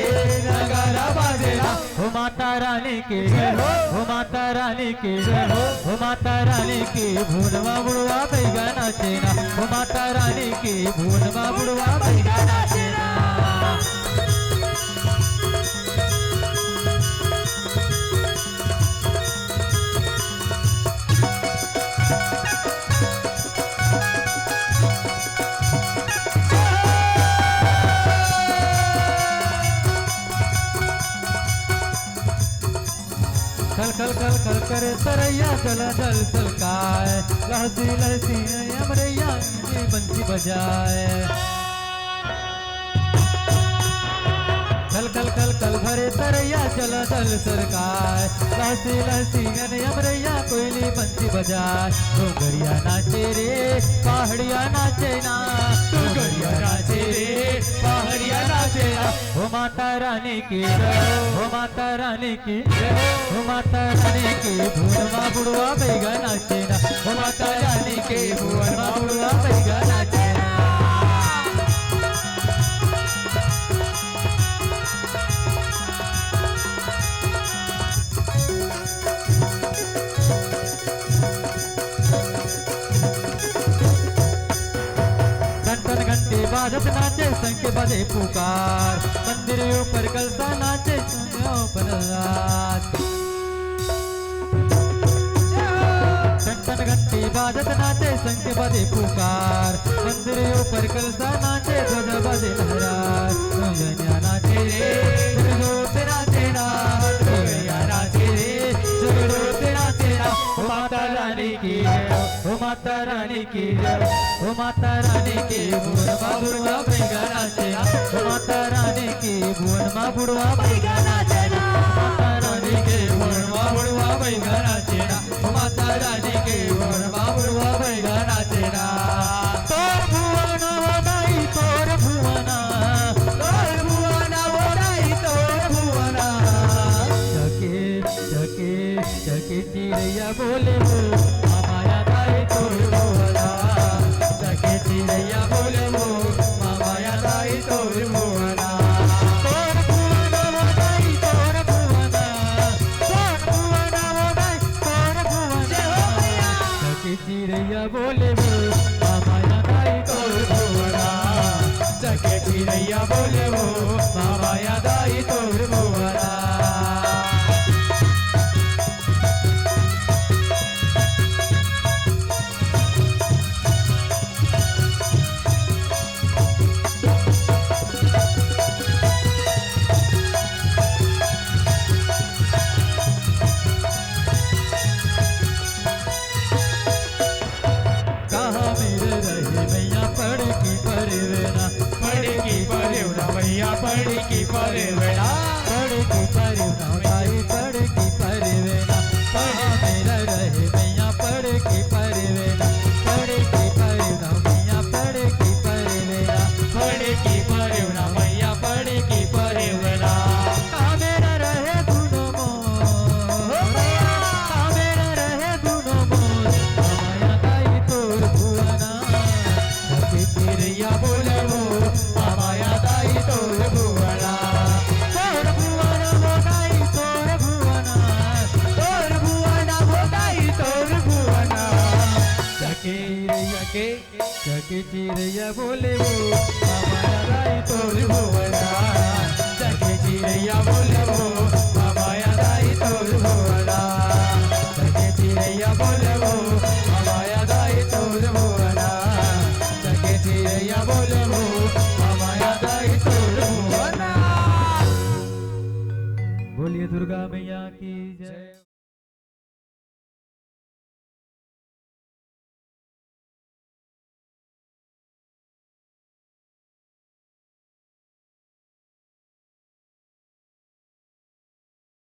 नगारा बाजना। ओ माता रानी की जय हो, ओ माता रानी की जय हो, ओ माता रानी की भूनमा बुढ़वा बैगा नाचेना, ओ माता रानी की भूनमा बुढ़वा बैगा नाचेना। खल खल खल खल करे सरैया चल जल सलकाए, लहसी लहसी अमरैया की बंसी बजाए। खल खल खल खल भरे तरैया चल जल सरकाए, लहसी लहसी अमरैया कोयली बंसी बजाए। डोंगरिया नाचे रे पहाड़िया नाचे ना, डोंगरिया नाचे रे पहाड़िया नाचे ना। ओ माता रानी की जय, ओ माता रानी की जय, ओ माता रानी की भूनमा बुढ़वा बैगा नाचे ना, ओ माता रानी के भूनमा बुढ़वा बैगा नाचे ना। घंटन घंटे बाजत नाचे संग बजे पुकार, मंदिर ऊपर कलसा नाचे ऊपर रात। घंटन घंटे बाजत नाचे संग बजे पुकार, मंदिर ऊपर कलसा नाचे ध्वज बजे लहरार। जोगैया नाचे रे जोगो तेरा तेरा, जोगैया नाचे रे जोगो तेरा तेरा। ओ माता रानी की जय, ओ माता रानी की जय, ओ माता रानी की भूरमा बुढ़वा बैगा नाचेना, ओ माता रानी की भूरमा बुढ़वा बैगा नाचेना, माता रानी के भूरमा बुढ़वा बैगा नाचेना, ओ माता रानी के भूरमा बुढ़वा बैगा नाचेना। तोर भुवना वदाई तोर भुवना, तोर भुवना वदाई तोर भुवना। चके चके चके चिड़ैया बोले हो माया दाई तोर भुवना, चके चिड़ैया बोले हो माया दाई तोर भुवना तोर भुवना मोदाई तोर भुवना तोर भुवना मोदाई तोर भुवना सखी चिड़ैया बोले वो माया दाई तोर भुवना जगे चिड़ैया बोले वो माया दाई तोर भुवना कहाँ मेरे रहे मैया पड़की परवेना पड़की परवना मैया पड़की परवना पड़की परवेना दाई पड़की परवेना कहाँ मेरा रहे मैया पड़की परवेना पड़की परवेना मैया पड़की परवेना पड़की परवना मैया पड़की परवना कहाँ मेरा रहे गुनो मोर कहाँ मेरा रहे गुनो मोर माया दाई तोर भुवना सखी चिड़ैया बोले वो माया दाई तोर भुवना तोर भुवना मोदाई तोर भुवना तोर भुवना मोदाई तोर भुवना सखी चिड़ैया बोले वो माया दाई तोर तोर भुवना जगे चिड़ैया बोले वो माया दाई तोर भुवना जगे चिड़ैया बोले वो माया दाई तोर भुवना जगे चिड़ैया बोले वो माया दाई तोर भुवना बोलिए दुर्गा मैया की जय।